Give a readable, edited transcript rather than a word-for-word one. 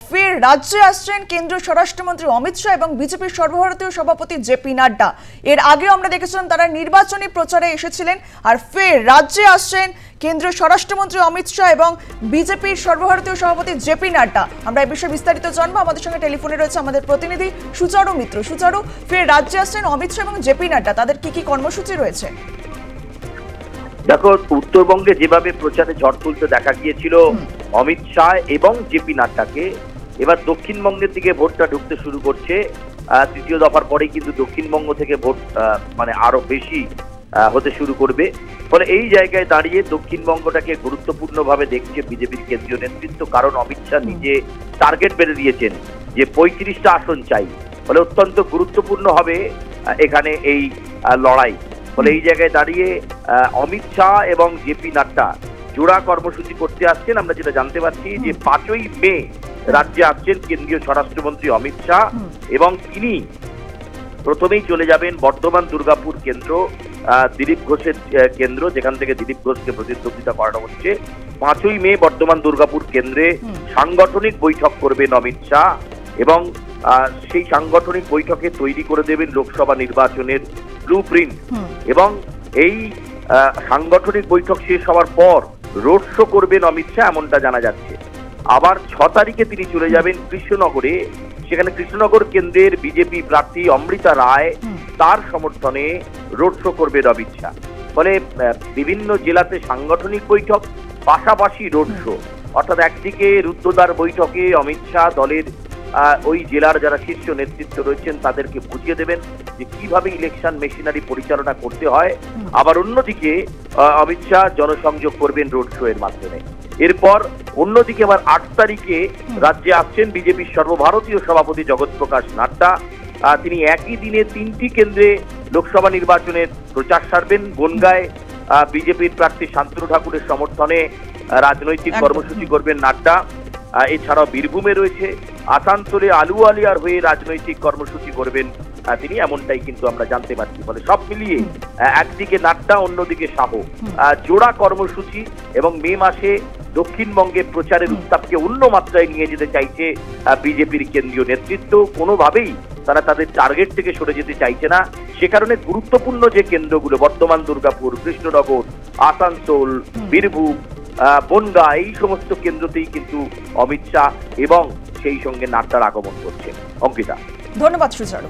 ফের রাজ্যে আসছেন কেন্দ্রীয় স্বরাষ্ট্রমন্ত্রী অমিত শাহ এবং বিজেপির সর্বভারতীয় সভাপতি জেপি নাড্ডা। এর আগেও আমরা দেখেছিলাম তারা নির্বাচনী প্রচারে এসেছিলেন, আর ফের রাজ্যে আসছেন কেন্দ্রীয় স্বরাষ্ট্রমন্ত্রী অমিত শাহ এবং বিজেপির সর্বভারতীয় সভাপতি জেপি নাড্ডা। আমরা এই বিষয়ে বিস্তারিত জানবো। আমাদের সঙ্গে টেলিফোনে রয়েছে আমাদের প্রতিনিধি সুচারু মিত্র। সুচারু, ফের রাজ্যে আসছেন অমিত শাহ এবং জেপি নাড্ডা, তাদের কি কি কর্মসূচি রয়েছে? দেখো, উত্তরবঙ্গে যেভাবে প্রচারে ঝড় তুলতে দেখা গিয়েছিল অমিত শাহ এবং জেপি নাড্ডাকে, এবার দক্ষিণবঙ্গের দিকে ভোটটা ঢুকতে শুরু করছে। তৃতীয় দফার পরেই কিন্তু দক্ষিণবঙ্গ থেকে ভোট আরো বেশি হতে শুরু করবে। ফলে এই জায়গায় দাঁড়িয়ে দক্ষিণবঙ্গটাকে গুরুত্বপূর্ণভাবে দেখছে বিজেপির কেন্দ্রীয় নেতৃত্ব, কারণ অমিত শাহ নিজে টার্গেট বেঁধে দিয়েছেন যে 35টা আসন চাই। ফলে অত্যন্ত গুরুত্বপূর্ণ হবে এখানে এই লড়াই। ফলে এই জায়গায় দাঁড়িয়ে অমিত শাহ এবং জেপি নাড্ডা জোড়া কর্মসূচি করতে আসছেন। আমরা যেটা জানতে পারছি যে 5ই মে রাজ্যে আসছেন কেন্দ্রীয় স্বরাষ্ট্রমন্ত্রী অমিত শাহ, এবং তিনি প্রথমেই চলে যাবেন বর্ধমান দুর্গাপুর কেন্দ্র, দিলীপ ঘোষের কেন্দ্র, যেখান থেকে দিলীপ ঘোষকে প্রতিদ্বন্দ্বিতা করানো হচ্ছে। 5ই মে বর্ধমান দুর্গাপুর কেন্দ্রে সাংগঠনিক বৈঠক করবেন অমিত শাহ, এবং সেই সাংগঠনিক বৈঠকে তৈরি করে দেবেন লোকসভা নির্বাচনের ব্লুপ্রিন্ট। এবং এই সাংগঠনিক বৈঠক শেষ হওয়ার পর রোড শো করবেন অমিত শাহ, এমনটা জানা যাচ্ছে। আবার 6 তারিখে তিনি চলে যাবেন কৃষ্ণনগরে, সেখানে কৃষ্ণনগর কেন্দ্রের বিজেপি প্রার্থী অমৃতা রায়, তার সমর্থনে রোড শো করবেন অমিত শাহ। ফলে বিভিন্ন জেলাতে সাংগঠনিক বৈঠক, পাশাপাশি রোড শো। অর্থাৎ একদিকে রুদ্ধদ্বার বৈঠকে অমিত শাহ দলের ওই জেলার যারা শীর্ষ নেতৃত্ব রয়েছেন তাদেরকে বুঝিয়ে দেবেন যে কিভাবে ইলেকশন মেশিনারি পরিচালনা করতে হয়। আবার অন্যদিকে অমিত শাহ জনসংযোগ করবেন রোড শো এর মাধ্যমে। এরপর অন্যদিকে আবার 8 তারিখে রাজ্যে আসছেন বিজেপির সর্বভারতীয় সভাপতি জগৎ প্রকাশ নাড্ডা। তিনি একই দিনে 3টি কেন্দ্রে লোকসভা নির্বাচনের প্রচার সারবেন। বনগাঁয় বিজেপির প্রার্থী শান্তনু ঠাকুরের সমর্থনে রাজনৈতিক কর্মসূচি করবেন নাড্ডা। এছাড়াও বীরভূমে রয়েছে, আসানসোলে আলুওয়ালিয়ার হয়ে রাজনৈতিক কর্মসূচি করবেন তিনি, এমনটাই কিন্তু আমরা জানতে পারছি। ফলে সব মিলিয়ে একদিকে নাড্ডা, অন্যদিকে শাহ, জোড়া কর্মসূচি। এবং মে মাসে দক্ষিণবঙ্গে প্রচারের উত্তাপকে অন্য মাত্রায় নিয়ে যেতে চাইছে বিজেপির কেন্দ্রীয় নেতৃত্ব। কোনোভাবেই তারা তাদের টার্গেট থেকে সরে যেতে চাইছে না। সে কারণে গুরুত্বপূর্ণ যে কেন্দ্রগুলো বর্ধমান দুর্গাপুর, কৃষ্ণনগর, আসানসোল, বীরভূম, বনগাঁ, এই সমস্ত কেন্দ্রতেই কিন্তু অমিত শাহ এবং সেই সঙ্গে নাড্ডার আগমন করছে। অঙ্কিতা, ধন্যবাদ সুচারু।